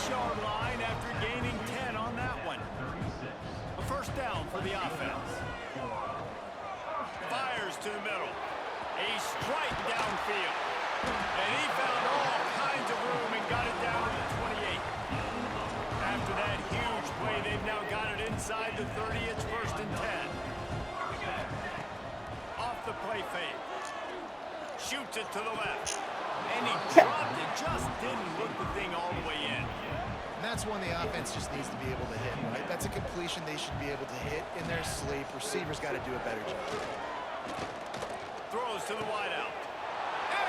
6-yard line after gaining 10 on that one. A first down for the offense. Fires to the middle. A strike downfield. And he found all kinds of room and got it down to the 28. After that huge play, they've now got it inside the 30. It's first and 10. Off the play fake. Shoots it to the left. And he dropped it. Just didn't look the thing all the way in. And that's one the offense just needs to be able to hit, right? That's a completion they should be able to hit in their sleep. Receivers got to do a better job. Throws to the wideout.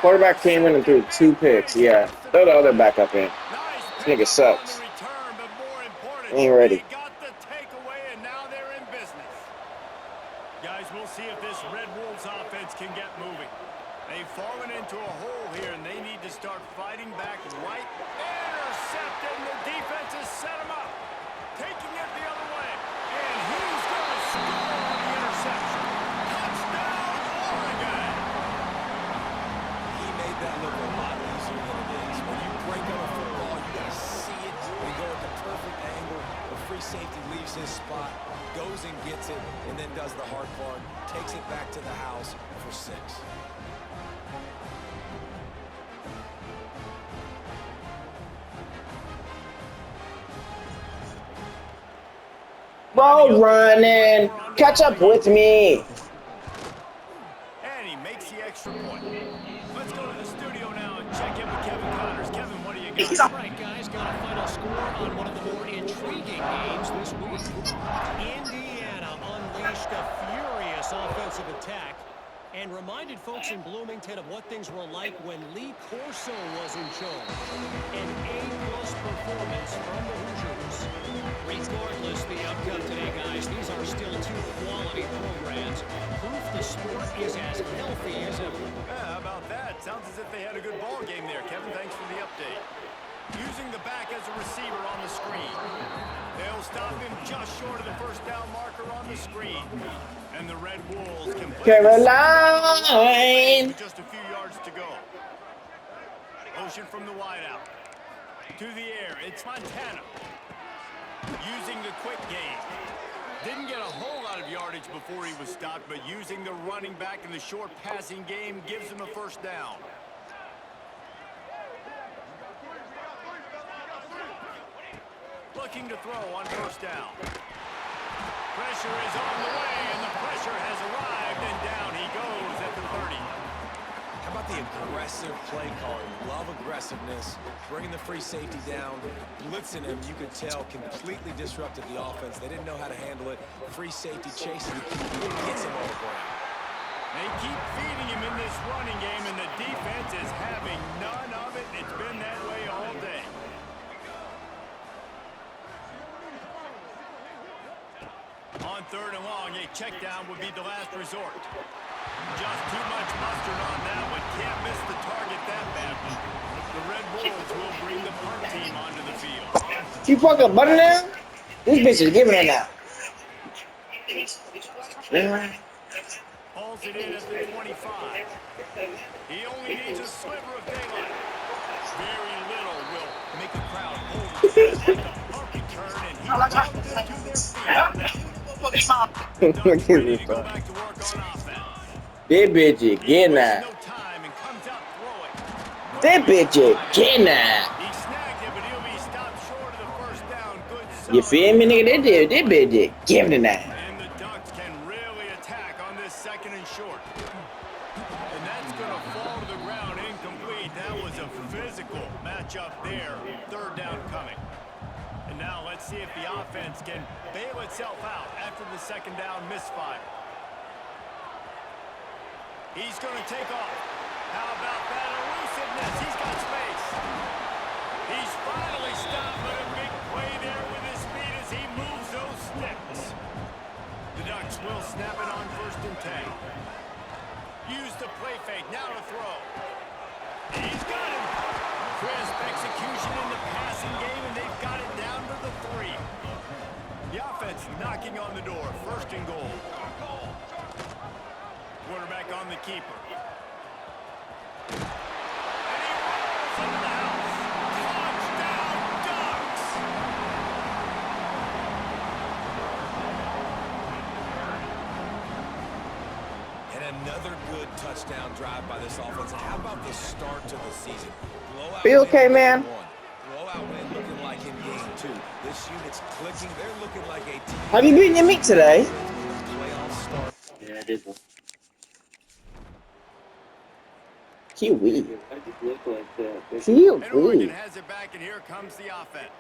Quarterback came in and threw 2 picks. Yeah, throw the other back up in. This nigga sucks. Ain't ready. Got the takeaway, and now they're in business. Guys, we'll see if this Red Wolves offense can get moving. They've fallen into a hole here, and they need to start fighting back right. Intercepted, and the defense has set him up. Taking it the other way. And he's going to score on the interception. Touchdown, Oregon! He made that look a lot easier than it is. When you break up a football, you got to see it. We go at the perfect angle. The free safety leaves his spot, goes and gets it, and then does the hard part. Takes it back to the house for 6. Ball running. Catch up with me. And he makes the extra point. Let's go to the studio now and check in with Kevin Connors. Kevin, what do you got? All right, guys, got a final score on one of the more intriguing games this week. Indiana unleashed a furious offensive attack and reminded folks in Bloomington of what things were like when Lee Corso was in charge. An A-plus performance from the Hoosiers. Regardless, the outcome today, guys, these are still 2 quality programs. Proof the sport is as healthy as ever. Yeah, how about that? Sounds as if they had a good ball game there. Kevin, thanks for the update. Using the back as a receiver on the screen. They'll stop him just short of the first down marker on the screen. And the Red Wolves can Caroline. just a few yards to go. Motion from the wideout. To the air, it's Montana. Using the quick game. Didn't get a whole lot of yardage before he was stopped, but using the running back in the short passing game gives him a first down. Looking to throw on first down. Pressure is on the way, and the pressure has arrived, and down he goes at the 30. How about the aggressive play calling? Love aggressiveness, bringing the free safety down, blitzing him. You could tell completely disrupted the offense. They didn't know how to handle it. Free safety chasing the QB, gets him on the ground. They keep feeding him in this running game, and the defense is having none of it. It's been that way all day. On 3rd and long, a check down would be the last resort. Just too much mustard on that one. Can't miss the target that badly. The Red Wolves will bring the punt team onto the field. You fucking butter now? This bitch is giving it now. Hauls it in at the 25. He only needs a sliver of daylight. Very little will make the crowd hold his breath like a pumpkin turn, and he runs them to their feet. Look at Ready this to go fuck. back to work on offense. This bitch is getting No that. time and comes out throwing. This bitch is getting that. He snagged it, but he'll be stopped short of the first down. Good You solid. feel me, nigga? This bitch is giving it that. And the Ducks can really attack on this 2nd and short. And that's going to fall to the ground incomplete. That was a physical matchup there. 3rd down coming. And now let's see if the offense can bail itself out after the 2nd down misfire. He's going to take off. How about that elusiveness? He's got space. He's finally stopped, but a big play there with his feet as he moves those sticks. The Ducks will snap it on 1st and 10. Use the play fake. Now to throw. He's got him. Crisp execution in the passing game, and they've got it down to the 3. The offense knocking on the door. 1st and goal. Quarterback on the keeper. And he rolls into the house. Touchdown, Ducks! Another good touchdown drive by this offense. How about the start to the season? Blowout Be win okay, in man. game 1. Blowout win looking like in game 2. This unit's clicking. They're looking like a team. Have you beaten your meat today? Playoff start. Yeah, I did. Kiwi. I just look like that. And Oregon Kiwi. has it back, and here comes the offense.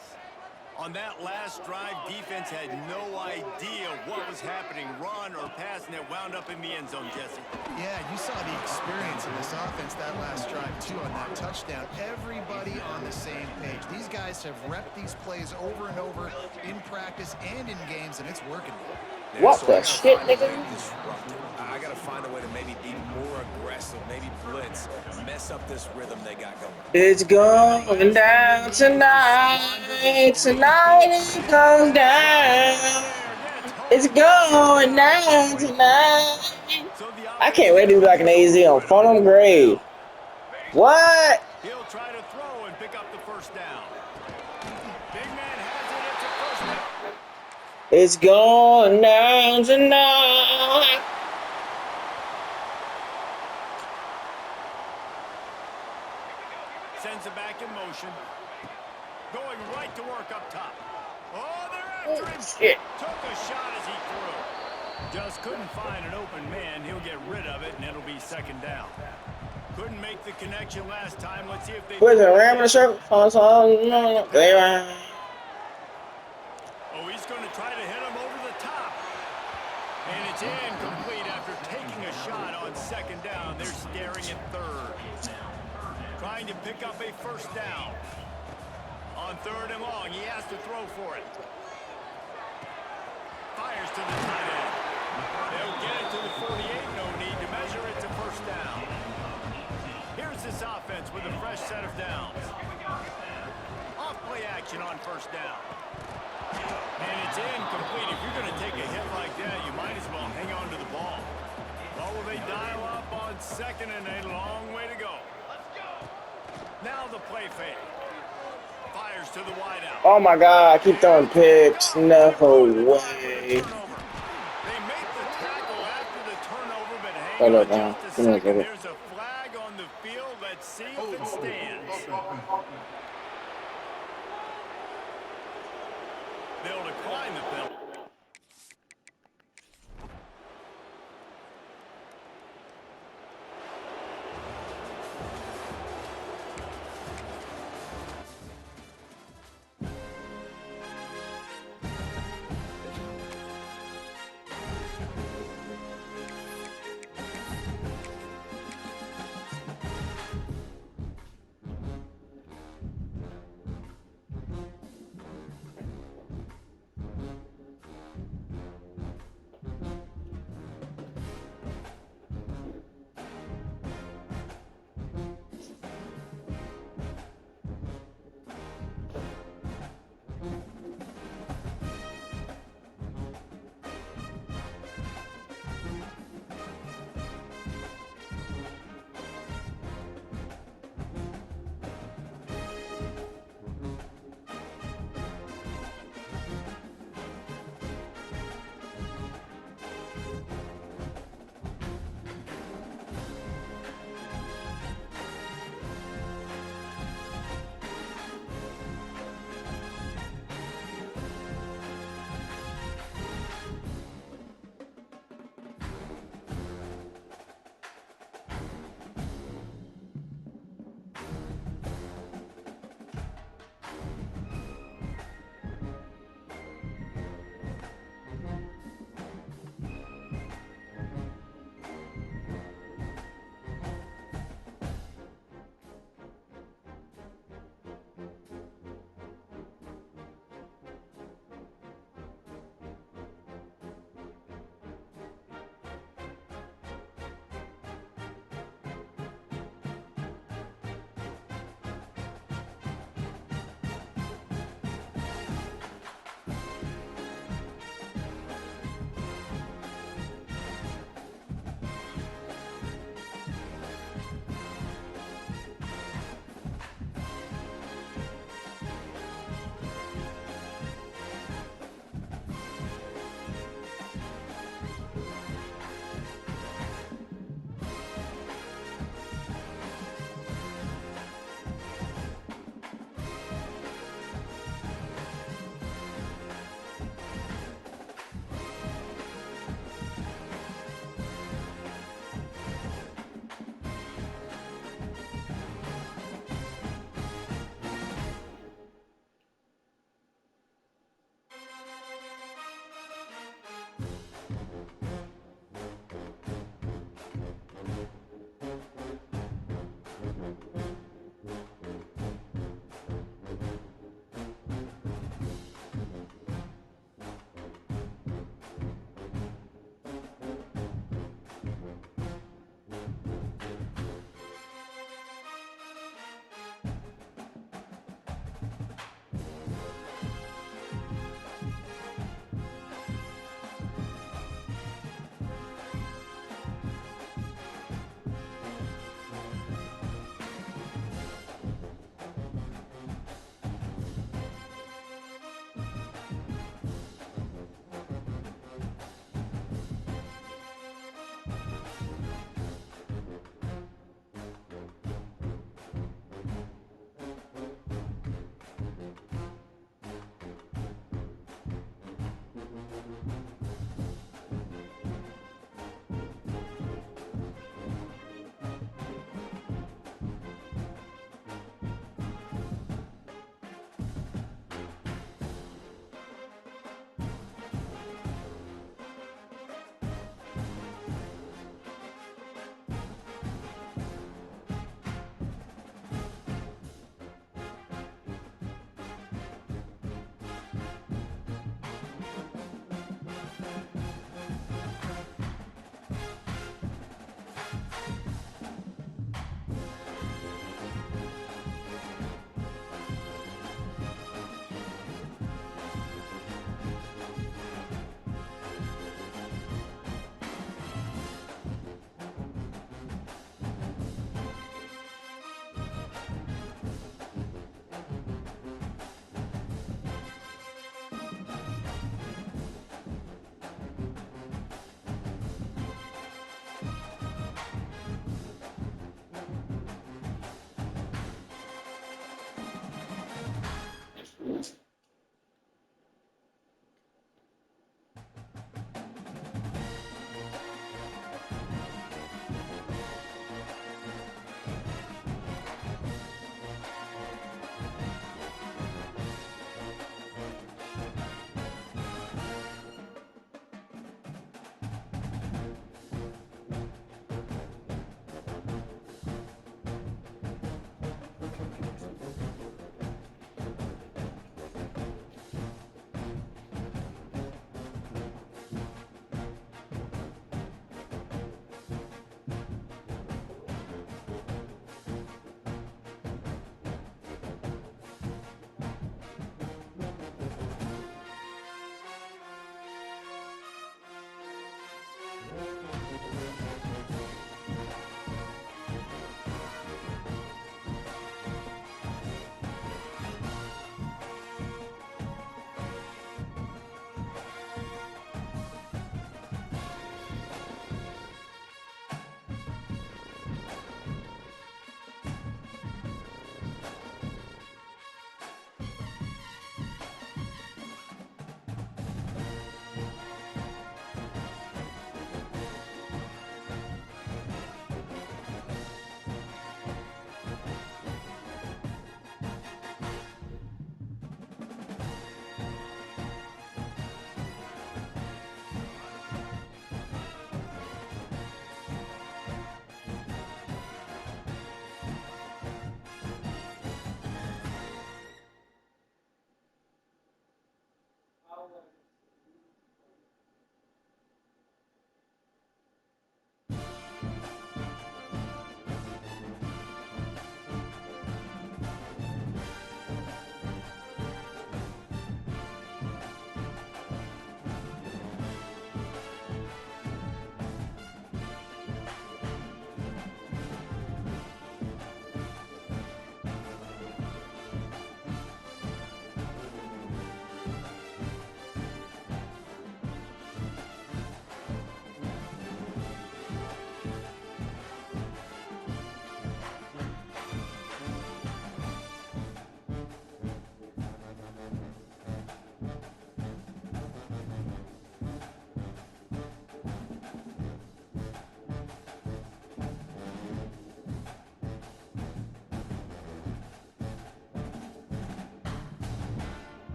On that last drive, defense had no idea what was happening, run or pass, and it wound up in the end zone, Jesse. Yeah, you saw the experience in this offense that last drive, too, on that touchdown. Everybody on the same page. These guys have repped these plays over and over in practice and in games, and it's working. What the shit, nigga? I got to find a way to maybe be more aggressive, maybe blitz, mess up this rhythm they got going. It's going down tonight. Tonight it goes down. It's going down tonight. I can't wait to be back in AZ on Farnham Grave. What? He'll try to throw and pick up the first down. Big man has it. It's a first down. It's going down tonight. Sends it back in motion. Going right to work up top. Oh, they're after him. Shit. Took a shot as he threw. Just couldn't find an open man. He'll get rid of it, and it'll be second down. Couldn't make the connection last time. Let's see if they... Where's the ram in the circle? No. There I am. Oh, he's going to try to hit him over the top. And it's incomplete after taking a shot on second down. They're staring at third. Trying to pick up a first down. On third and long, he has to throw for it. Fires to the tight end. They'll get it to the 48. No need to measure it to first down. Here's this offense with a fresh set of downs. Off play action on first down. And it's incomplete. If you're going to take a hit like that, you might as well hang on to the ball. Well, will they dial up on second and a long way to go? Now the play fake. Fires to the wideout. Oh my God, I keep throwing picks. No way. They make the tackle after the turnover, but hang Oh, no, on no. just a Give me a second. second. There's a flag on the field. Let's see if it stands. They'll decline the penalty.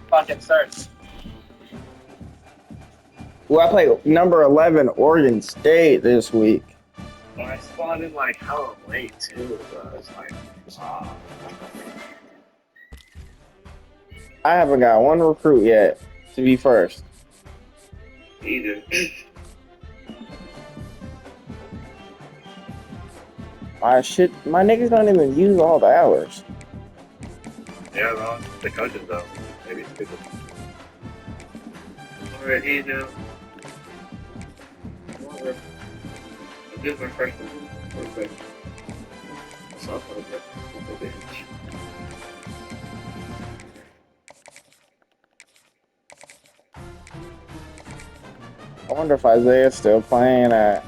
Fucking starts. Well, I play number 11 Oregon State this week. Well, I spawned in like hella late too, so it's like, ah. I haven't got one recruit yet to be first. Either. My niggas don't even use all the hours. Yeah, well, the coaches though. Maybe it's stupid. Alright, you know. I'll do my first one real quick. Soft a little bit. Little bitch. I wonder if Isaiah's still playing at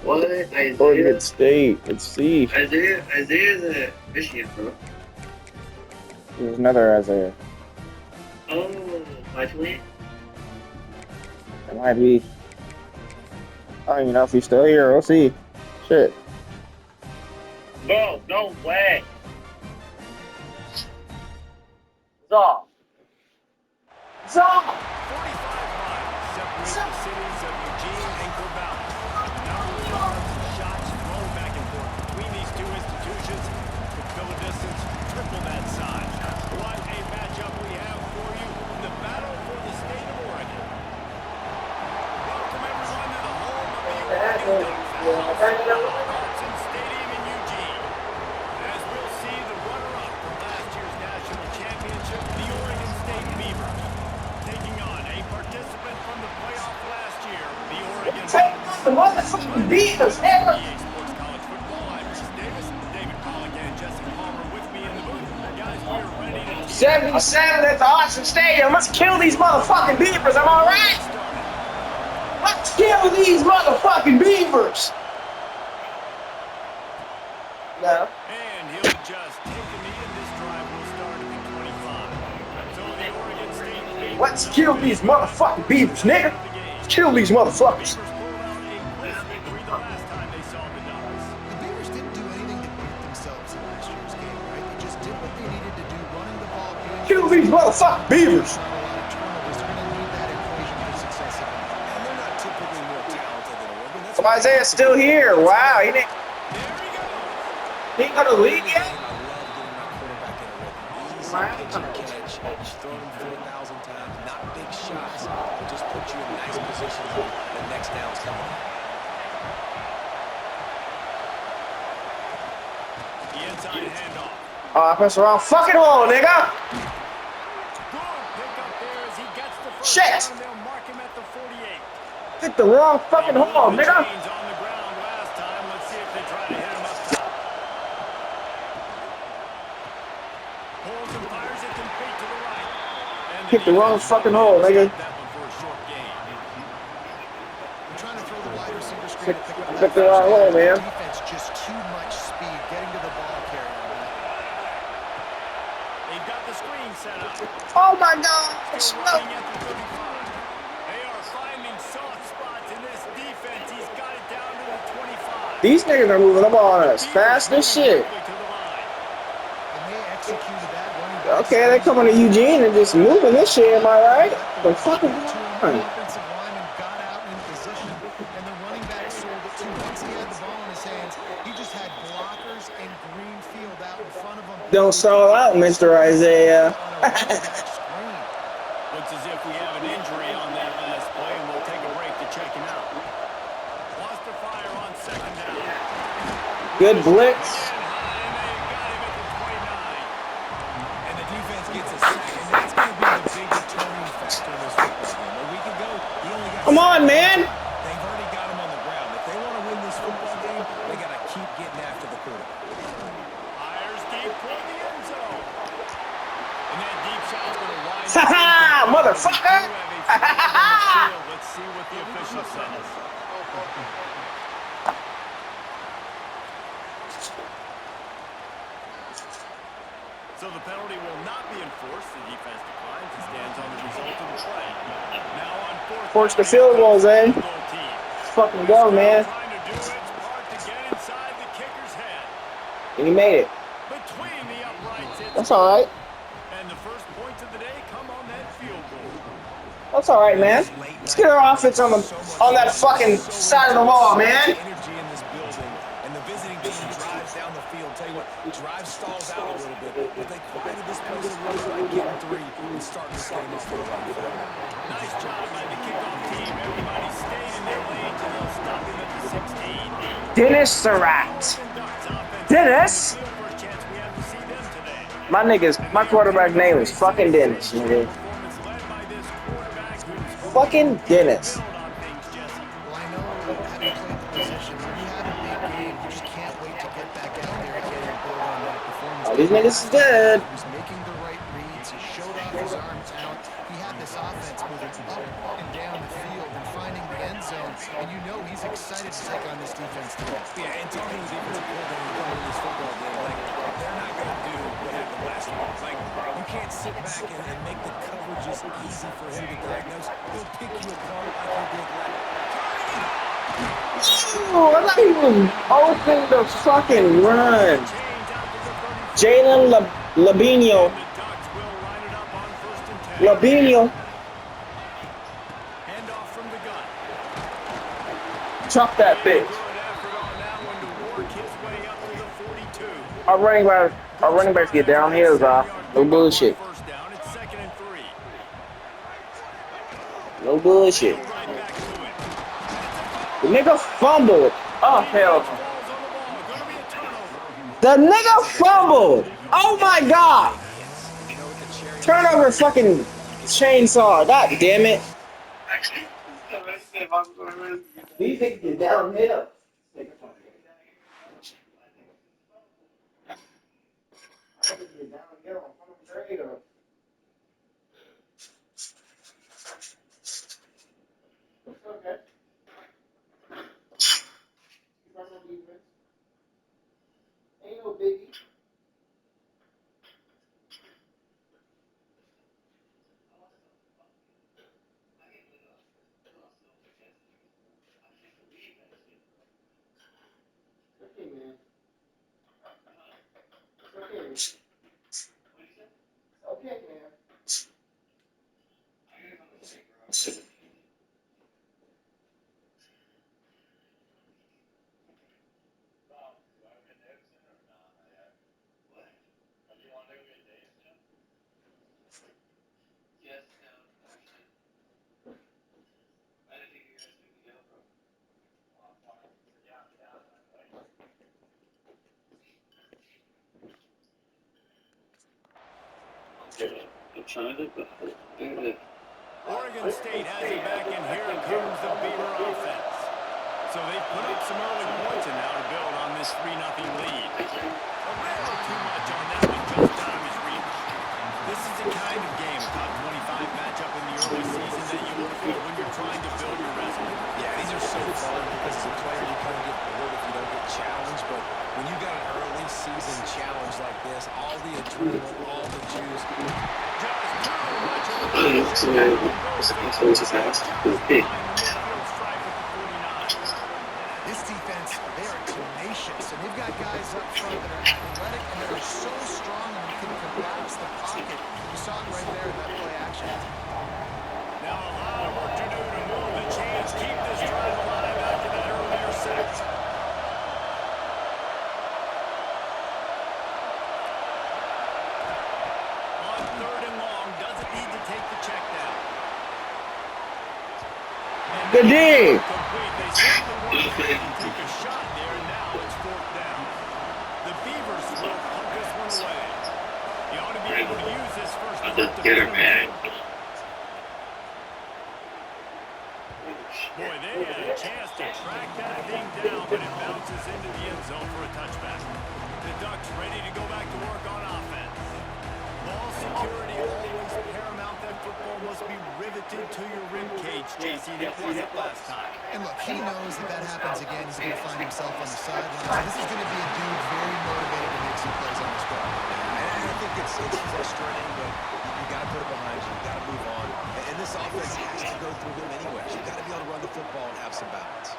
What? Isaiah? Oregon State. Let's see. Isaiah's at Michigan, bro. There's another Isaiah. Oh, my twin? It might be. I don't even know if he's still here. We'll see. Shit. Bro, no way. Zah. 45 miles separate the cities of Eugene and Corvallis. The number of yards and shots thrown back and forth between these two institutions could fill a distance triple that size. What a matchup we have for you in the battle for the state of Oregon. Welcome everyone to the home of the Oregon Ducks. Hudson Stadium in Eugene. As we'll see the runner-up from last year's national championship, the Oregon State Beavers. Taking on a participant from the playoff last year, the Oregon Ducks. The motherfucking Beavers, nigga! EA Sports College Football, I'm Chris Davis, David Pollock, and Jesse Palmer with me in the booth. Guys, we are ready to 77 at the Hudson Stadium. Let's kill these motherfucking Beavers. Am I right? Let's kill these motherfucking Beavers. No. And he'll just take a knee, and this drive will start at the 25. So the Oregon State Beavers. Let's kill these motherfucking Beavers, nigga. Let's kill these motherfuckers. Beavers pulled out a close victory the last time they saw the Ducks. The Beavers didn't do anything to beat themselves in last year's game, right? They just did what they needed to do, running the ball. Kill these motherfucking Beavers. Not a lot of turnovers. They're going to need that equation for success again. And they're not typically more talented than Oregon. That's So Isaiah's still here. Wow, he didn't. There he goes. He ain't gonna leave yet. I love getting my quarterback in a rhythm. Easy catch, throw him 4,000 times, not big shots, but just put you in nice positions when the next down's coming. The inside handoff. Offense around fucking hole, nigga. Good pickup there as he gets the first Shit. down. They'll mark him at the 48. Hit the wrong fucking hole, The nigga. chains on the ground last time. Let's see if they try to hit him up top. Pulls and fires it complete to the right. And Hit the wrong defense fucking hole, nigga. that one for a short gain. They're trying to throw the wide receiver screen to pick up Hit the wrong hole, man. defense. Just too much speed getting to the ball carrier. They've got the screen set up. Oh my God. Still running at the 35. They are finding soft spots in this defense. He's got it down to the 25. These niggas are moving the ball as fast as shit. Quickly to the line. And they executed that running back. Okay, they coming to Eugene and just moving this shit. Am I right? The fucking Two line. offensive linemen Don't stall out, Mr. Isaiah. Looks as if we have an injury on that last play, and we'll take a break to check him out. Lost the fire on second down. Good blitz. Again, high, and they got him at the 29. And the defense gets a sack, and that's going to be the big determining factor in this football game. A week ago, he only got Come on, man. They've already got him on the ground. If they want to win this football game, they got to keep getting after the quarterback. Fires deep toward the end zone. And that deep shot's going to line Ha ha, motherfucker. Let's see what the official says. So the penalty will not be enforced. The defense declines and stands on the result of the play. Now on fourth. Force the field goals, eh? Fucking go, man. Trying to do its part to get inside the kicker's head. And he made it. Between the uprights, it's That's all right. and the first points of the day come on that field goal. That's all right, man. Let's get our offense on that fucking side of the wall, man. Energy in this building, and the visiting team drives down the field. Tell you what, drive stalls out a little bit, but they quieted this place a little by getting three and starting this game off with a run. Nice job by the kickoff team. Everybody stayed in their lanes, and they'll stop him at the 16. Dennis Surratt. Dennis? First chance we have to see them today. My quarterback name is fucking Dennis, nigga. Performance led by this quarterback who's Fucking Dennis. built on things, Jesse. Well, I know having played the position, when you have a big game, you just can't wait to get back out there and get and build on that performance. Oh, these niggas is good. He was making the right reads. He showed off his arm talent. He had this offense moving up and down the field and finding the end zone. And you know he's excited to take on this defense today. Yeah, and talking to the defensive coordinator going into this football game, like, they're not going to do what happened last week. Like, you can't sit back and make the coverages easy for him to diagnose. He'll pick you apart like he did last. Oh, I'm not even open the fucking run. Jalen Labinio. The Ducks will line it up on first and 10. Labinio. Handoff from the gun. Chop that bitch. Good effort on that one to work his way up to the 42. Our running backs get down here, no bullshit. First down, it's second and 3. No bullshit. Right back to it. The nigga fumbled. Oh hell. Falls on the ball. Gonna be a turnover. The nigga fumbled. Oh my god. Turnover fucking chainsaw. God damn it. These niggas get downhill. Okay. Ain't no biggie. Okay, man. Okay, man. Oregon State has it back, and here comes the Beaver offense. So they've put up some early points and now to build on this 3-0 lead. A little too much on that one, just time is reached. This is the kind of game, top 25 matchup in the early season that you look for when you're trying to build your resume. Yeah, these are so fun because as a player you kind of get bored if you don't get challenged, but when you got an early season challenge like this, all the adrenaline, all the juice. This defense, they are tenacious, and they've got guys up front that are athletic and that are so strong and can collapse the pocket. You saw it right there in that play action. Now a lot of work to do to move the chains, keep this drive alive after that earlier sack. Good D. Complete. They certainly weren't afraid to take a shot there, and now it's fourth down. The Beavers will punt this one away. You ought to be able to use this first That's punt a to dinner pin bag. them. Boy, they had a chance to track that thing down, but it bounces into the end zone for a touchback. The Ducks ready to go back to work on offense. Ball security always paramount. That football must be riveted to your rib cage, JC. That wasn't last time. And look, he knows if that happens again, he's going to find himself on the sidelines. This is going to be a dude very motivated to make some plays on this drive. And I think it's frustrating, but you got to put it behind you. You got to move on. And this offense has to go through him anyway. You got to be able to run the football and have some balance.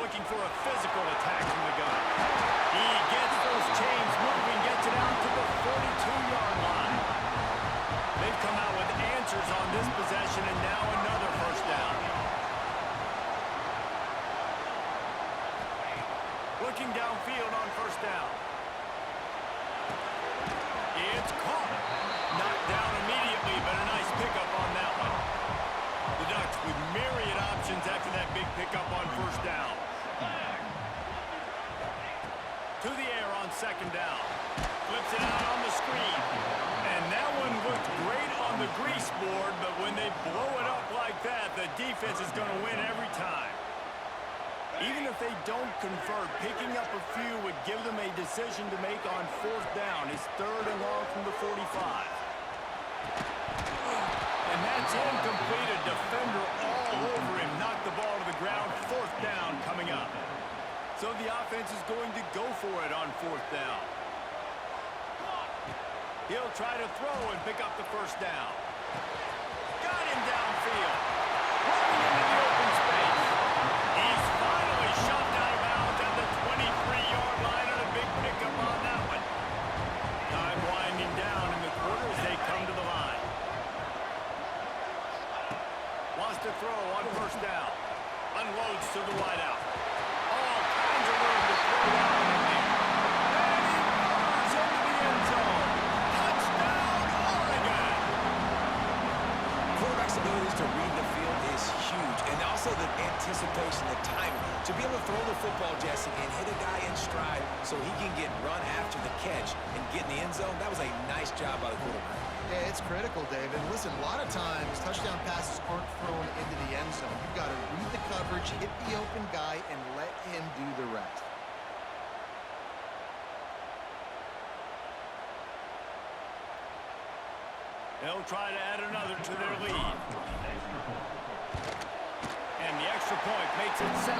Looking for a physical attack from the gun. He gets those chains moving, gets it out to the 42-yard line. They've come out with answers on this possession, and now another first down. Looking downfield on first down. It's caught. Knocked down immediately, but a nice pickup on that one. The Ducks with myriad options after that big pickup on first down. To the air on second down. Flips it out on the screen. And that one looked great on the grease board, but when they blow it up like that, the defense is going to win every time. Even if they don't convert, picking up a few would give them a decision to make on fourth down. It's third and long from the 45. And that's incomplete. A defender all over him. Knocked the ball to the ground. Fourth down coming up. So the offense is going to go for it on fourth down. He'll try to throw and pick up the first down. Got him downfield. Running into the open space. He's finally shoved out of bounds at the 23-yard line and a big pickup on that one. Time winding down in the quarter as they come to the line. Wants to throw on first down. Unloads to the wideout. All kinds of room to throw down in there. And he runs into the end zone. Touchdown, Oregon! Quarterback's abilities to read the field is huge. And also the anticipation, the timing. To be able to throw the football, Jesse, and hit a guy in stride so he can get run after the catch and get in the end zone, that was a nice job by the quarterback. Yeah, it's critical, David. Listen, a lot of times touchdown passes aren't thrown into the end zone. You've got to read the coverage, hit the open guy, and let him do the rest. They'll try to add another to their lead. And the extra point makes it 7-3.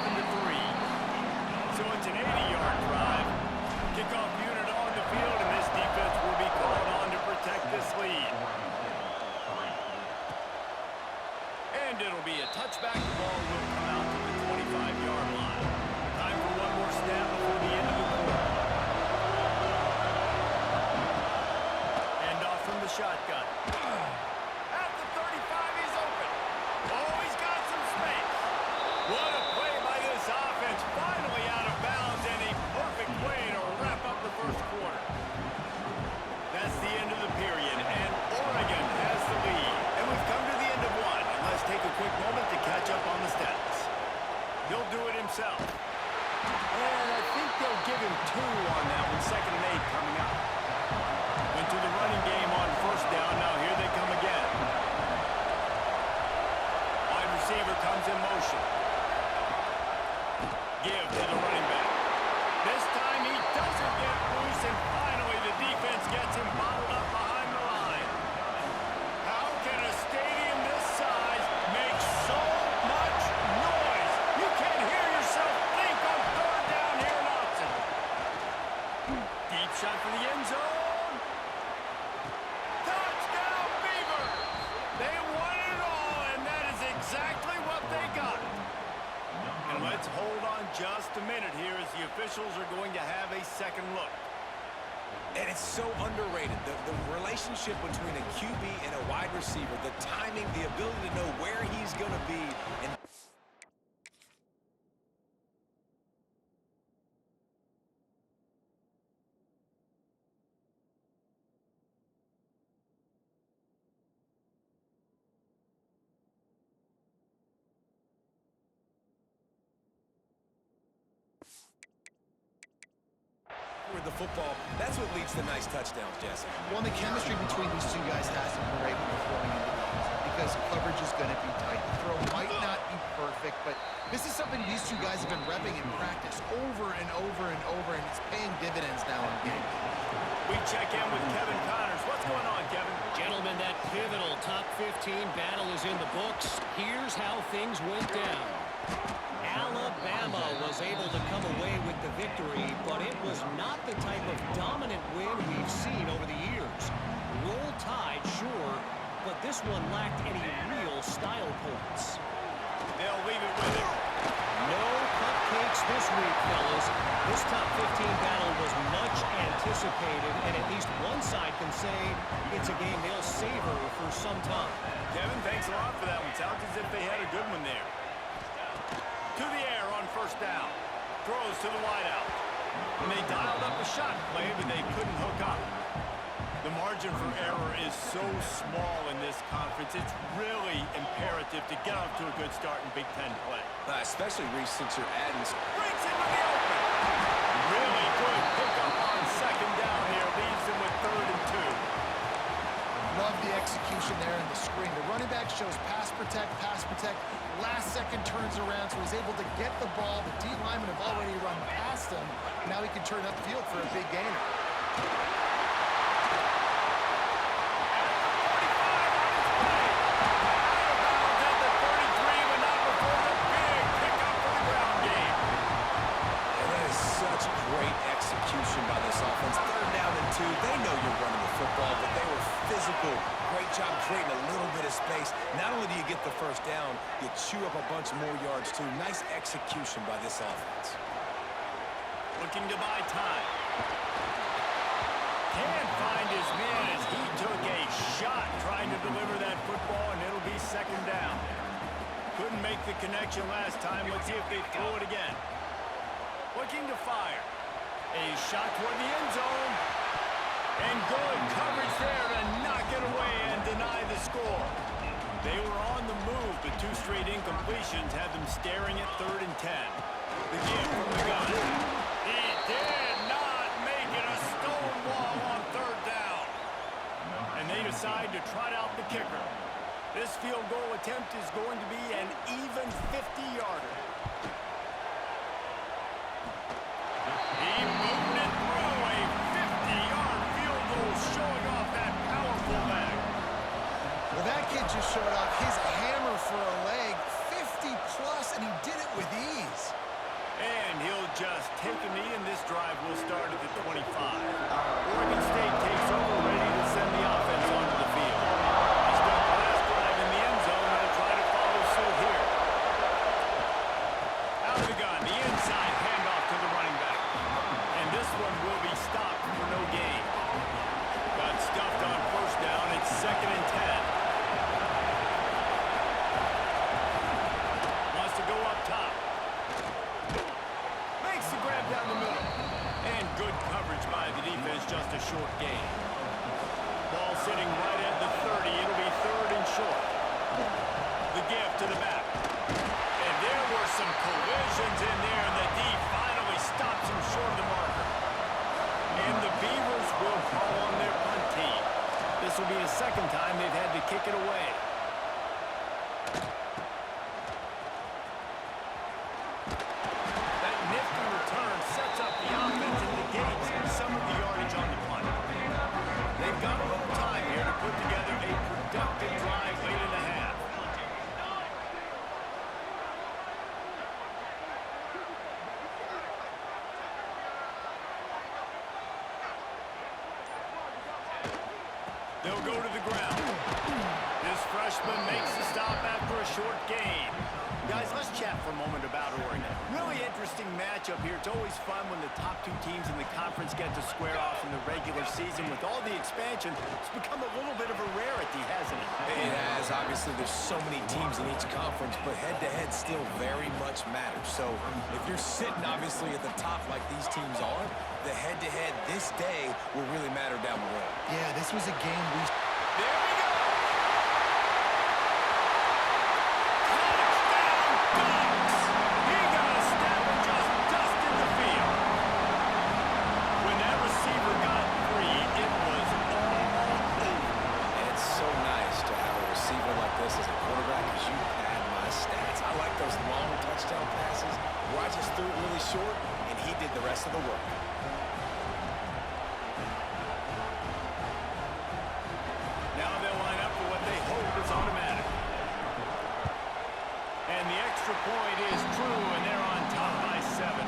So it's an 80-yard drive. Kickoff unit on the field, and this defense will be called on to protect this lead. And it'll be a touchback. The ball will come out to the 25-yard line. Time for one more snap before the end of the quarter. Hand off from the shotgun. At the 35, he's open. Oh, he's got some space. What a play by this offense. Finally out of bounds, and a perfect way to wrap up the first quarter. That's the end of the period, and Oregon has the lead. And we've come to the end of one. And let's take a quick moment to catch up on the stats. He'll do it himself. And I think they'll give him 2 on that one. 2nd and 8 coming up. Went to the running game on first down. Now here they come again. Wide receiver comes in motion. Give to the running back. This time he doesn't get loose, and finally the defense gets him bottled up behind the line. How can a stadium this size make so much noise? You can't hear yourself think on third down here in Austin. Deep shot for the end zone. Touchdown, Beavers! They won it all, and that is exactly what they got. And let's hold on just a minute here as the officials are going to have a second look. And it's so underrated. The relationship between a QB and a wide receiver, the timing, the ability to know where he's going to be. And the football. That's what leads to nice touchdowns, Jesse. Well, the chemistry between these two guys has to be great when they're throwing into games because coverage is going to be tight. The throw might not be perfect, but this is something these two guys have been repping in practice over and over and over, and it's paying dividends now in game. We check in with Kevin Connors. What's going on, Kevin? Gentlemen, that pivotal top 15 battle is in the books. Here's how things went down. Alabama was able to come away with the victory, but it was not the type of dominant win we've seen over the years. Roll Tide, sure, but this one lacked any real style points. They'll leave it with him. No cupcakes this week, fellas. This top 15 battle was much anticipated, and at least one side can say it's a game they'll savor for some time. Kevin, thanks a lot for that one. Sounds as if they had a good one there. To the air on first down. Throws to the wideout. And they dialed up a shot play, but they couldn't hook up. The margin for error is so small in this conference. It's really imperative to get off to a good start in Big Ten play. Especially, Reese, since you're adding... Brings it to the open. Really good pickup on second down here. Leaves them with 3rd and 2. Love the execution there in the screen. The running back shows pass protect, pass protect. Last second turns around, so he's able to get the ball. The D linemen have already run past him. Now he can turn upfield for a big gainer. They know you're running the football, but they were physical. Great job creating a little bit of space. Not only do you get the first down, you chew up a bunch more yards, too. Nice execution by this offense. Looking to buy time. Can't find his man as he took a shot trying to deliver that football, and it'll be second down. Couldn't make the connection last time. Let's see if they throw it again. Looking to fire. A shot toward the end zone. And good coverage there to knock it away and deny the score. They were on the move, but 2 straight incompletions had them staring at 3rd and 10. The give from the gun. He did not make it a stone wall on 3rd down. And they decide to trot out the kicker. This field goal attempt is going to be an even 50-yarder. He moved it through a 50-yard field goal, showing off that powerful leg. Well, that kid just showed off his hammer for a leg, 50-plus, and he did it with ease. And he'll just take a knee, and this drive will start at the 25. Oregon State takes over, ready to send the offense onto the field. He's got the last drive in the end zone. They'll try to follow suit here. Out of the gun, the inside handoff to the running back. And this one will be stopped for no gain. Got stuffed on first down. It's 2nd and 10. Wants to go up top. Makes the grab down the middle. And good coverage by the defense, just a short gain. Ball sitting right at the 30. It'll be 3rd and short. The give to the back. And there were some collisions in there, and the D finally stops him short of the marker. And the Beavers will call on their punt team. This will be the 2nd time they've had to kick it away. That nifty return sets up the offense and negates some of the yardage on the punt. They've got a little time here to put together a productive drive late in the half. They'll go to the ground. This freshman makes the stop after a short gain. Guys, let's chat for a moment about Oregon. Really interesting matchup here. It's always fun when the top 2 teams in the conference get to square off in the regular season. With all the expansion, it's become a little bit of a rarity, hasn't it? It has. Obviously, there's so many teams in each conference, but head-to-head still very much matters. So if you're sitting, obviously, at the top like these teams are, the head-to-head this day will really matter down the road. Yeah, this was a game we... There we go! He got a step and just dusted the field. When that this as a quarterback is you pad my stats. I like those long touchdown passes where I just threw it really short, and he did the rest of the work. Now they'll line up for what they hope is automatic. And the extra point is true, and they're on top by 7.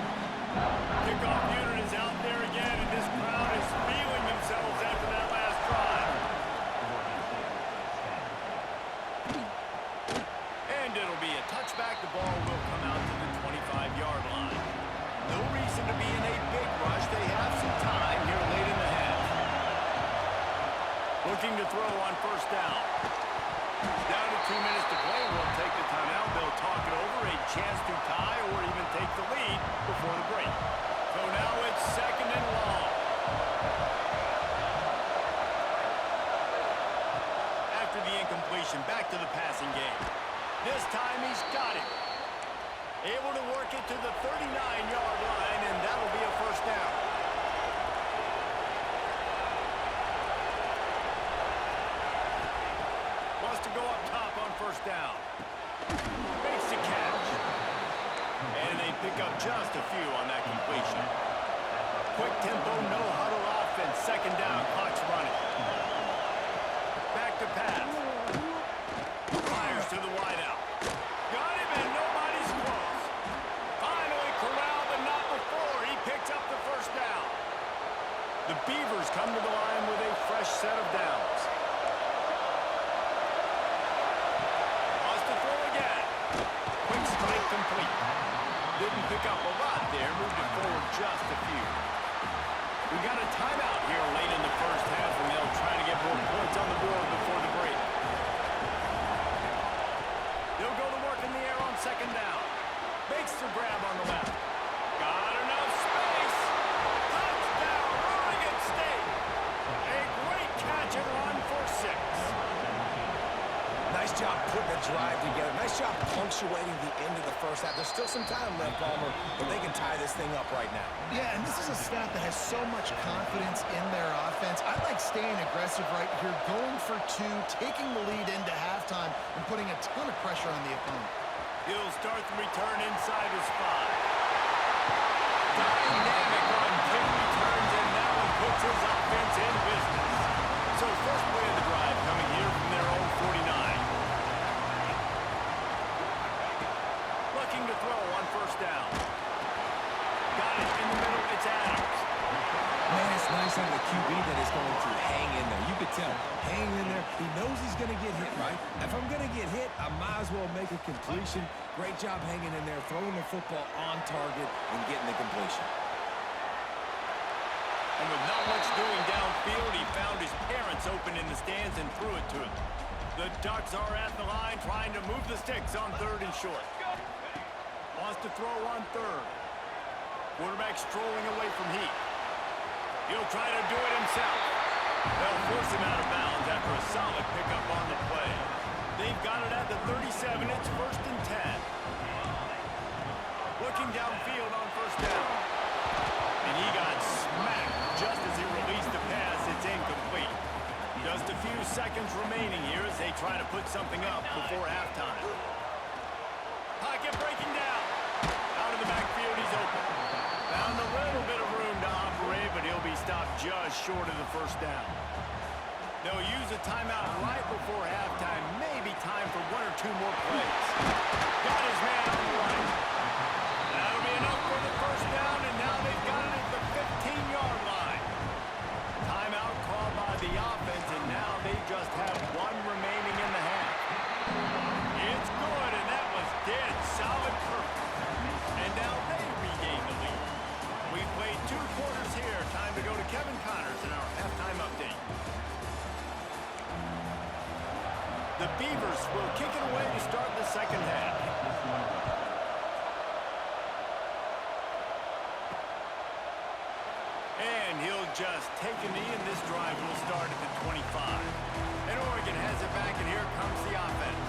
Kickoff unit is out there again, and this crowd is feeling themselves after that last drive. And it'll be a touchback. The ball will come out to the 25-yard line. No reason to be in a big rush. They have some time here late in the half. Looking to throw on first down. Down to 2 minutes to play. We'll take the timeout. They'll talk it over. A chance to tie or even take the lead before the break. So now it's 2nd and long. After the incompletion, back to the passing game. This time he's got it. Able to work it to the 39-yard line, and that'll be a first down. Wants to go up top on first down. Makes the catch. And they pick up just a few on that completion. Quick tempo, no huddle offense. 2nd down, clock's running. Back to pass. Fires to the wideout. Got him, and nobody's close. Finally corralled, but not before. He picks up the first down. The Beavers come to the line with a fresh set of downs. Wants to throw again. Quick strike complete. Didn't pick up a lot there. Moved it forward just a few. We got a timeout here late in the first half, and they'll try to get more points on the board before the break. They'll go to work in the air on 2nd down. Makes the grab on the left. Got enough space. Touchdown, Oregon State. A great catch and run for 6. Nice job putting the drive together. Nice job punctuating the end of the first half. There's still some time left, Palmer, but they can tie this thing up right now. Yeah, and this is a staff that has so much confidence in their offense. I like staying aggressive right here, going for 2, taking the lead into halftime, and putting a ton of pressure on the opponent. He'll start the return inside his 5. Dynamic on kick returns, and now he puts his offense in business. So first play of the drive coming here from their own 49. Looking to throw on first down. Got it in the middle. It's Adams. Man, it's nice on the QB that is going to hang in there. You could tell, hang in there. He knows he's going to get hit, right? If I'm going to get hit, I might as well make a completion. Great job hanging in there, throwing the football on target and getting the completion. And with not much doing downfield, he found his parents open in the stands and threw it to him. The Ducks are at the line trying to move the sticks on 3rd and short. Wants to throw on 3rd. Quarterback strolling away from Heat. He'll try to do it himself. They'll force him out of bounds after a solid pickup on the play. They've got it at the 37. It's 1st and 10. Looking downfield on first down. And he got smacked just as he released the pass. It's incomplete. Just a few seconds remaining here as they try to put something up before halftime. Pocket breaking down. Out of the backfield, he's open. Found a little bit of room to operate, but he'll be stopped just short of the first down. They'll use a timeout right before halftime. Maybe time for 1 or 2 more plays. Got his man on the right. That'll be enough for the first down, and now they've got it at the 15-yard line. Timeout called by the offense, and now they just have 1 remaining in the half. It's good, and that was dead solid perfect. And now they regain the lead. We've played 2 quarters here. Time to go to Kevin Connors in our halftime update. The Beavers will kick it away to start the second half. And he'll just take a knee, and this drive will start at the 25. And Oregon has it back, and here comes the offense.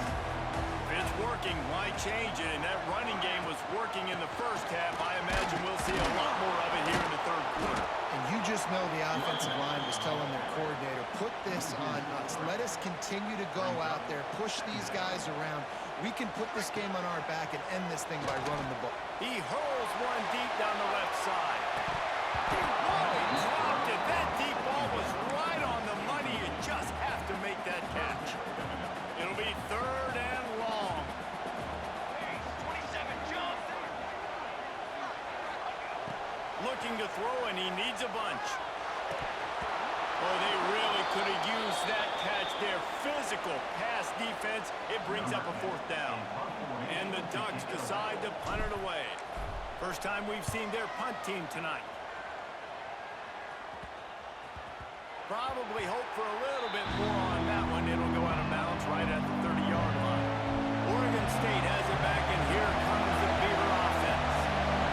If it's working, why change it? And that running game was working in the first half. I imagine we'll see a lot more of it here in the 3rd quarter. And you just know the offensive line was telling their coordinator, put this on us. Let us continue to go out there, push these guys around. We can put this game on our back and end this thing by running the ball. He hurls one deep down the left side. Oh, he dropped it. That deep ball was right on the money. You just have to make that catch. It'll be 3rd and long. Looking to throw, and he needs a bunch. Oh, they really could have used that catch there. Physical pass defense. It brings up a 4th down. And the Ducks decide to punt it away. First time we've seen their punt team tonight. Probably hope for a little bit more on that one. It'll go out of bounds right at the 30-yard line. Oregon State has it back, and here comes the Beaver offense.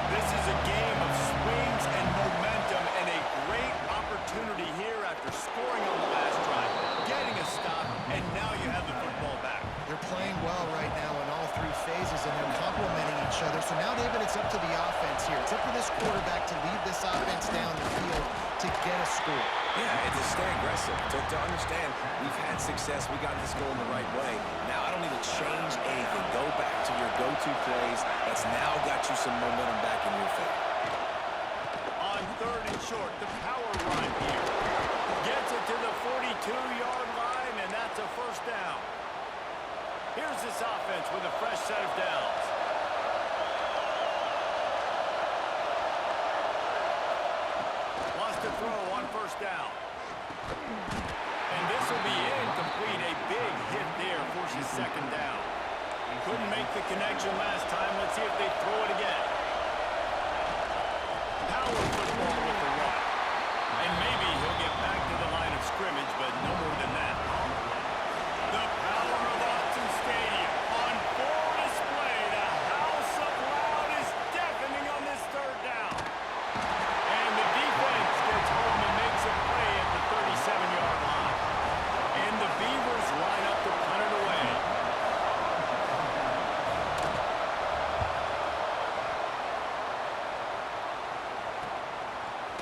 This is a game of swings and momentum, and a great opportunity here after scoring on the last drive, getting a stop, and now you have the football back. They're playing well right now in all 3 phases, and they're complementing each other. So now, David, it's up to the offense here. It's up to this quarterback to lead this offense down the field to get a score. Yeah, and to stay aggressive, to understand we've had success, we got this going the right way. Now I don't need to change anything. Go back to your go-to plays. That's now got you some momentum back in your favor. On 3rd and short, the power run here. Gets it to the 42-yard line, and that's a 1st down. Here's this offense with a fresh set of downs. Lost a throw on 1st down. And this will be incomplete. A big hit there forces 2nd down. Couldn't make the connection last time. Let's see if they throw it again. Power football with the run. And maybe he'll get back to the line of scrimmage, but no more than that. The power of Autzen Stadium on full display. The house of loud is deafening on this 3rd down. And the defense gets home and makes a play at the 37-yard line. And the Beavers line up to punt it away.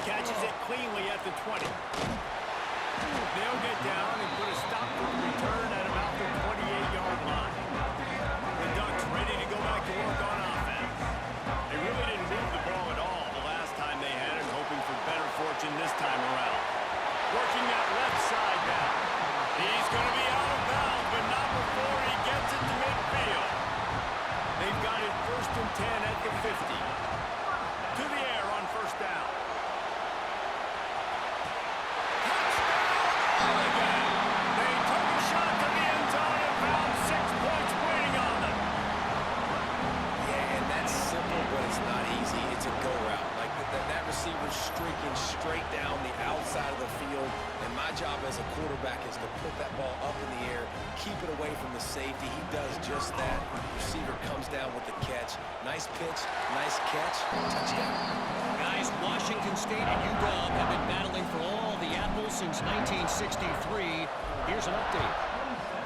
Catches it cleanly at the 20. They'll get down and put a stop to the return at about the 28-yard line. The Ducks ready to go back to work on offense. They really didn't move the ball at all the last time they had it, hoping for better fortune this time around. Working that left side now. He's going to be out of bounds, but not before he gets it to midfield. They've got it 1st and 10 at the 50. To the air on 1st down. They took a shot to the end zone and found 6 points waiting on them. Yeah, and that's simple, but it's not easy. It's a go route. Like that receiver streaking straight down the outside of the field, and my job as a quarterback is to put that ball up in the air, keep it away from the safety. He does just that. Receiver comes down with the catch. Nice pitch, nice catch, touchdown. Guys, Washington State and UW have been battling for all the apples since 1963. Here's an update.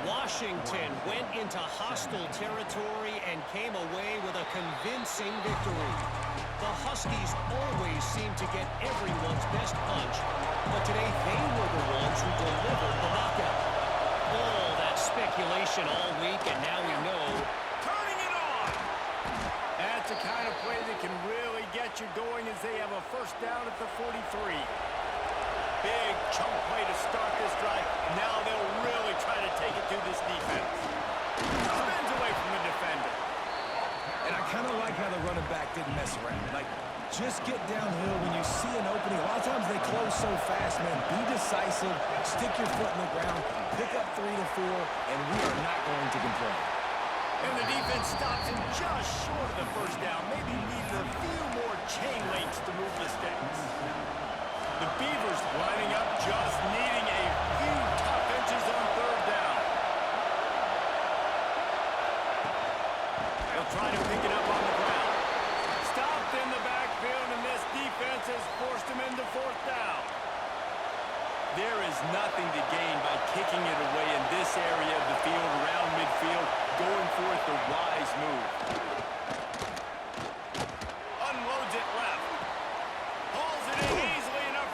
Washington went into hostile territory and came away with a convincing victory. The Huskies always seem to get everyone's best punch, but today they were the ones who delivered the knockout. All that speculation all week, and now we know. Turning it on! That's the kind of play that can really get you going as they have a 1st down at the 43. Big chunk play to start this drive. Now they'll really try to take it to this defense. Spins away from the defender. And I kind of like how the running back didn't mess around. Like, just get downhill when you see an opening. A lot of times they close so fast, man. Be decisive, stick your foot in the ground, pick up 3 to 4, and we are not going to complain. And the defense stops him just short of the 1st down. Maybe needs a few more chain links to move the sticks. The Beavers lining up, just needing a few tough inches on 3rd down. They'll try to pick it up on the ground. Stopped in the backfield, and this defense has forced him into 4th down. There is nothing to gain by kicking it away in this area of the field, around midfield, going for it the wise move. Unloads it left. Hauls it in easily enough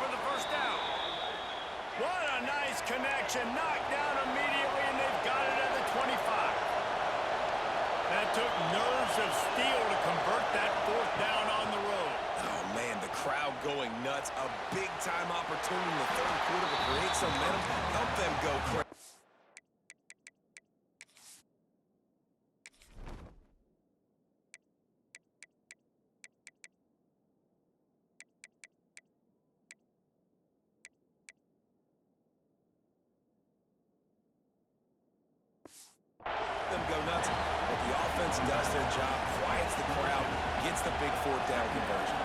opportunity in the third quarter to create some momentum, help them go crazy. Them go nuts, but the offense does their job, quiets the crowd, gets the big fourth down conversion.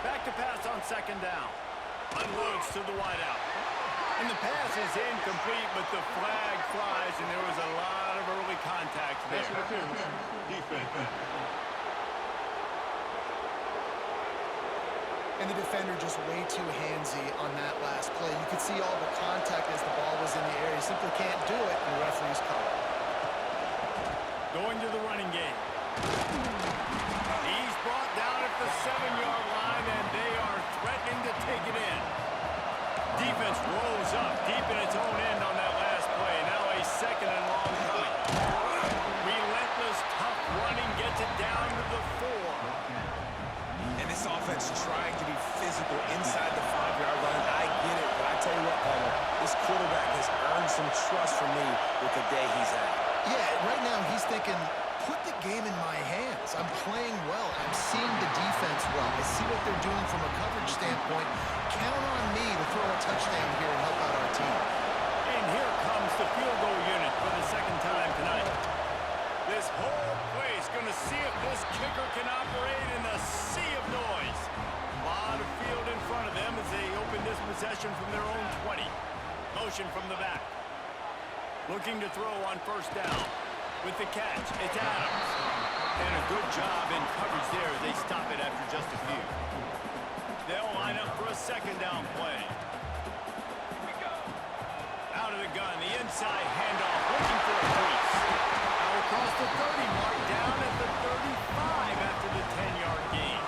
Back to pass on second down. Unloads to the wideout. And the pass is incomplete, but the flag flies, and there was a lot of early contact there. And the defender just way too handsy on that last play. You could see all the contact as the ball was in the air. He simply can't do it, and the referee's call. Going to the running game. He's brought down at the 7-yard line, and they are threatening to take it in. Defense rolls up deep in its own end on that last play. Now a second and long coming. Relentless, tough running gets it down to the 4. And this offense trying to be physical inside the 5-yard line. I get it, but I tell you what, Palmer, this quarterback has earned some trust from me with the day he's had. Yeah, right now he's thinking, put the game in my hands. I'm playing well. I'm seeing the defense well. I see what they're doing from a coverage standpoint. Count on me to throw a touchdown here and help out our team. And here comes the field goal unit for the second time tonight. This whole place going to see if this kicker can operate in the sea of noise. A lot of field in front of them as they open this possession from their own 20. Motion from the back. Looking to throw on first down. With the catch, it's Adams. And a good job in coverage there as they stop it after just a few. They'll line up for a second down play. Out of the gun, the inside handoff, looking for a crease. Now across the 30 mark, down at the 35 after the 10-yard gain.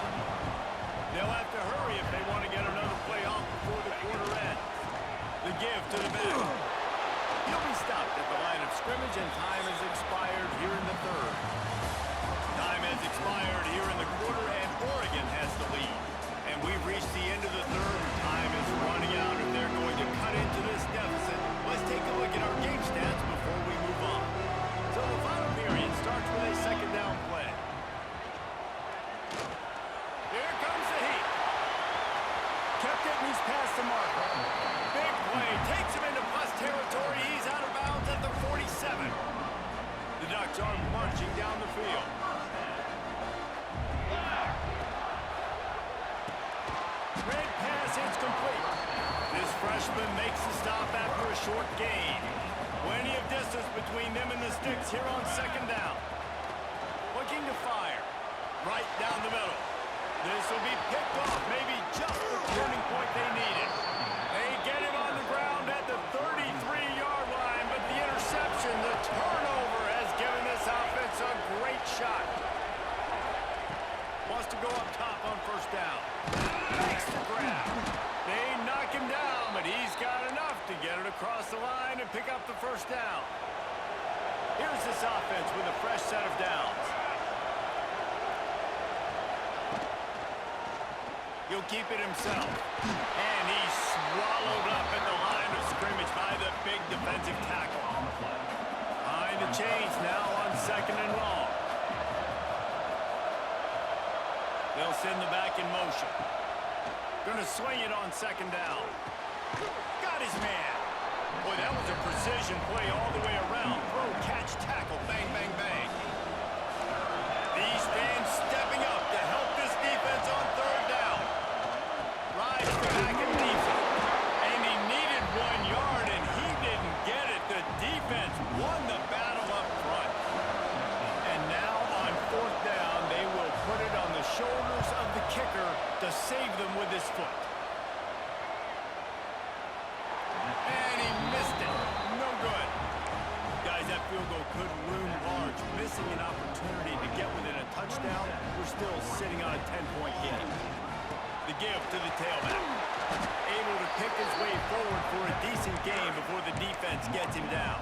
They'll have to hurry if they want to get another play off before the quarter ends. The give to the back. He'll be stopped at the line of scrimmage, and time has expired here in the third. Time has expired here in the quarter, and Oregon has the lead. And we've reached the end of the third, and time is running out. If they're going to cut into this deficit, let's take a look at our game stats before we move on. So the final period starts with a second down play. Here comes the heat. Kept it, and he's past the marker. Big play, takes him into plus territory. He's out of bounds at the 47. The Ducks are marching down the field. Red pass, it's complete. This freshman makes the stop after a short gain. Plenty of distance between them and the sticks here on second down. Looking to fire. Right down the middle. This will be picked off, maybe just the turning point they needed. They get him on the ground at the 33-yard line, but the interception, the turnover, has given this offense a great shot. Wants to go up top on first down. Makes the grab. They knock him down, but he's got enough to get it across the line and pick up the first down. Here's this offense with a fresh set of downs. He'll keep it himself. And he's swallowed up at the line of scrimmage by the big defensive tackle. Behind the chains now on second and long. They'll send the back in motion. Gonna swing it on second down. Got his man. Boy, that was a precision play all the way around. Throw, catch, tackle, bang, bang, bang. These fans stepping up to help this defense on third down. Rides the back and leaves it. And he needed 1 yard, and he didn't get it. The defense won the battle up front. And now on fourth down, they will put it on the shoulders of the kicker to save them with his foot. And he missed it. No good. Guys, that field goal could loom large. Missing an opportunity to get within a touchdown. We're still sitting on a 10-point game. The give to the tailback. Able to pick his way forward for a decent game before the defense gets him down.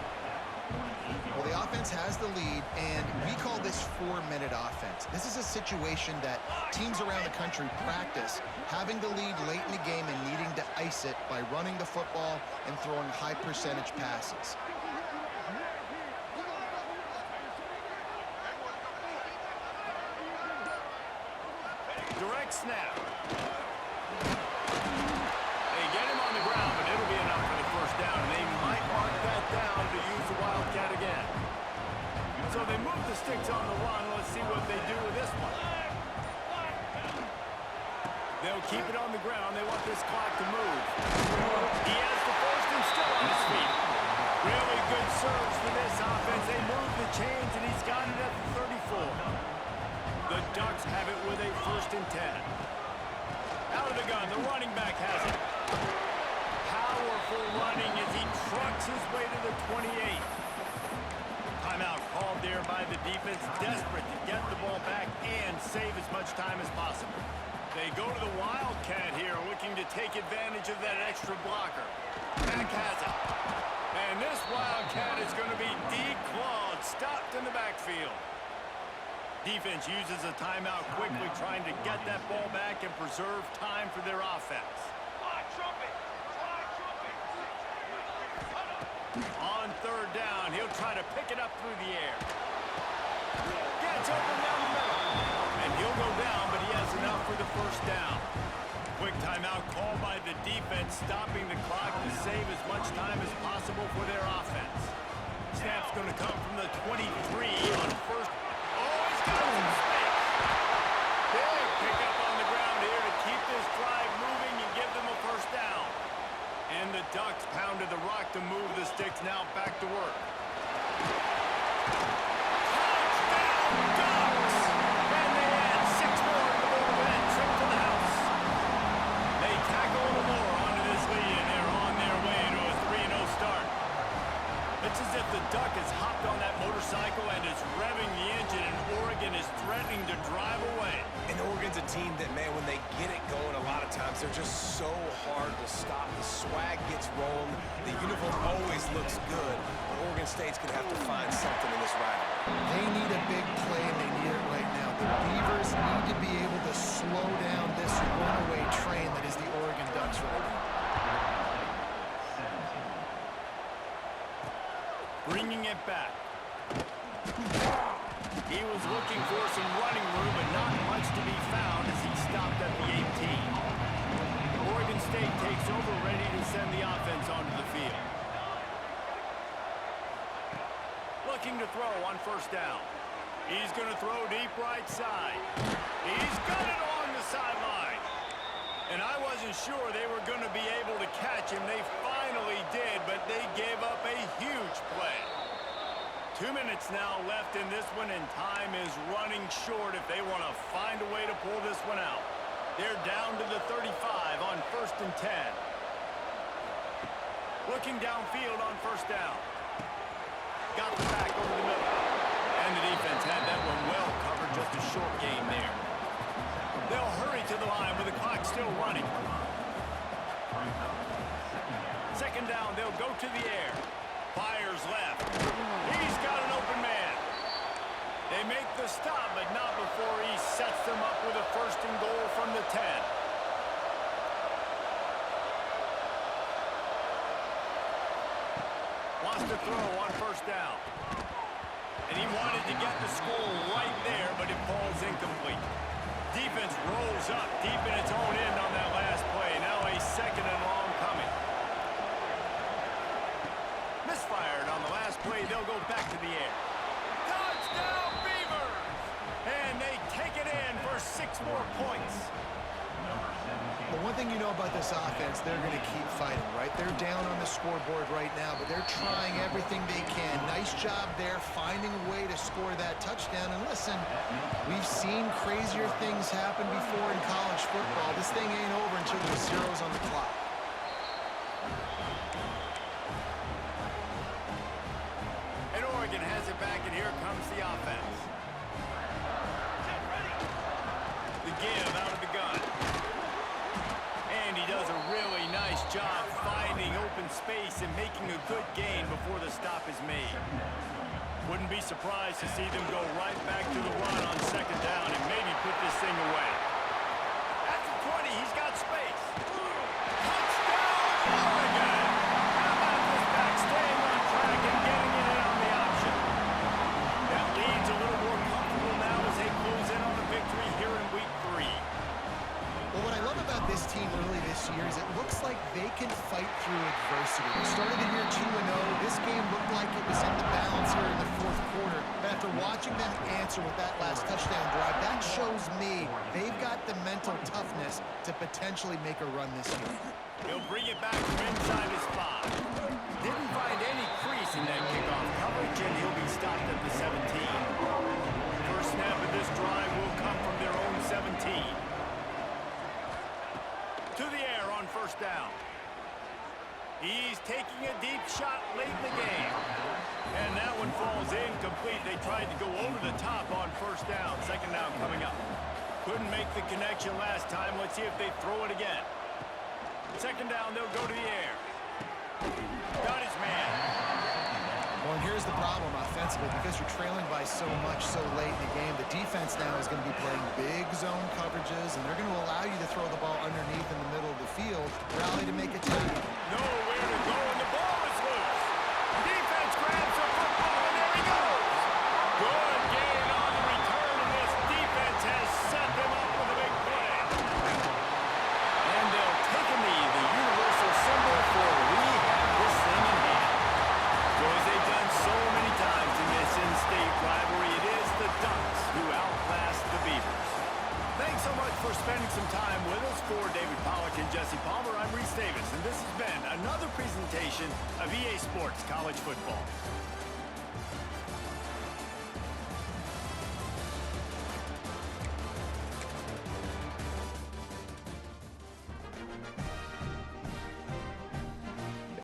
Well, the offense has the lead, and we call this 4-minute offense. This is a situation that teams around the country practice, having the lead late in the game and needing to ice it by running the football and throwing high-percentage passes. Direct snap. They get him on the ground, but it'll be enough for the first down. And they might mark that down to use the Wildcat again. So they move the sticks on the run. Let's see what they do with this one. They'll keep it on the ground. They want this clock to move. He has the first and still on his feet. Really good serves for this offense. They move the chains, and he's got it at the 34. The Ducks have it with a 1st and 10. Out of the gun, the running back has it. Powerful running as he trucks his way to the 28. Timeout called there by the defense, desperate to get the ball back and save as much time as possible. They go to the Wildcat here, looking to take advantage of that extra blocker. Back has it. And this Wildcat is going to be declawed, stopped in the backfield. Defense uses a timeout quickly, trying to get that ball back and preserve time for their offense. On 3rd down, he'll try to pick it up through the air. Gets open down the middle. And he'll go down, but he has enough for the 1st down. Quick timeout called by the defense, stopping the clock to save as much time as possible for their offense. Snap's going to come from the 23 on 1st. Got some space. Big pickup on the ground here to keep this drive moving and give them a 1st down. And the Ducks pounded the rock to move the sticks, now back to work. Touchdown, Ducks! And they add 6 more to the board with that trip to the house. They tackle a little more onto this lead, and they're on their way to a 3-0 start. It's as if the Duck has hopped on that motorcycle and is revving the engine, and Oregon is threatening to drive away. And Oregon's a team that, man, when they get it going, a lot of times they're just so hard to stop. The swag gets rolling. The uniform always looks good. But Oregon State's going to have to find something in this rivalry. They need a big play, and they need it right now. The Beavers need to be able to slow down this runaway train that is the Oregon Ducks right now. Bringing it back. He was looking for some running room, but not much to be found as he stopped at the 18. Oregon State takes over, ready to send the offense onto the field. Looking to throw on 1st down. He's going to throw deep right side. He's got it on the sideline. And I wasn't sure they were going to be able to catch him. They finally did, but they gave up a huge play. 2 minutes now left in this one, and time is running short if they want to find a way to pull this one out. They're down to the 35 on 1st and 10. Looking downfield on 1st down. Got the back over the middle. And the defense had that one well covered, just a short gain there. They'll hurry to the line with the clock still running. 2nd down, they'll go to the air. Fires left. He's got an open man. They make the stop, but not before he sets them up with a 1st and goal from the 10. Wants to throw on 1st down. And he wanted to get the score right there, but it falls incomplete. Defense rolls up deep in its own end on that last play. Now a 2nd and long coming. Misfired on the last play. They'll go back to the air. Touchdown, Beavers! And they take it in for 6 more points. But one thing you know about this offense, they're going to keep fighting, right? They're down on the scoreboard right now, but they're trying everything they can. Nice job there, finding a way to score that touchdown. And listen, we've seen crazier things happen before in college football. This thing ain't over until there's zeros on the clock. And Oregon has it back, and here comes the offense. The give out of the gun. And he does a really nice job finding open space and making a good gain before the stop is made. Wouldn't be surprised to see them go right back to the run on second down and maybe put this thing away. At the 20, he's got space. Touchdown, Oregon! How about this back staying on track and getting it in on the option? That lead's a little more comfortable now as they close in on a victory here in week 3. Well, what I love about this team early this year is it looks like they can fight through adversity. They started the year 2-0. This game looked like it was in the balance here in the fourth quarter. But after watching them answer with that last touchdown drive, that shows me they've got the mental toughness to potentially make a run this year. He'll bring it back from inside his 5. Didn't find any crease in that kickoff coverage, and he'll be stopped at the 17. First snap of this drive will come from their own 17. To the air on first down. He's taking a deep shot late in the game. And that one falls incomplete. They tried to go over the top on first down. Second down coming up. Couldn't make the connection last time. Let's see if they throw it again. Second down, they'll go to the air. Got his man. Well, and here's the problem offensively. Because you're trailing by so much so late in the game, the defense now is going to be playing big zone coverages, and they're going to allow you to throw the ball underneath in the middle of the field, rally to make a tackle. Nowhere to go, and the ball is loose. Defense grabs the football, and there he goes. Good gain on the return, and this defense has set them up with a big play. And they'll take a knee, the universal symbol for we have this thing in hand. So as they've done so many times in this in-state rivalry, it is the Ducks who outlast the Beavers. Thanks so much for spending some time with us. For David Pollack and Jesse Palmer, I'm Reese Davis, and this has been another presentation of EA Sports College Football.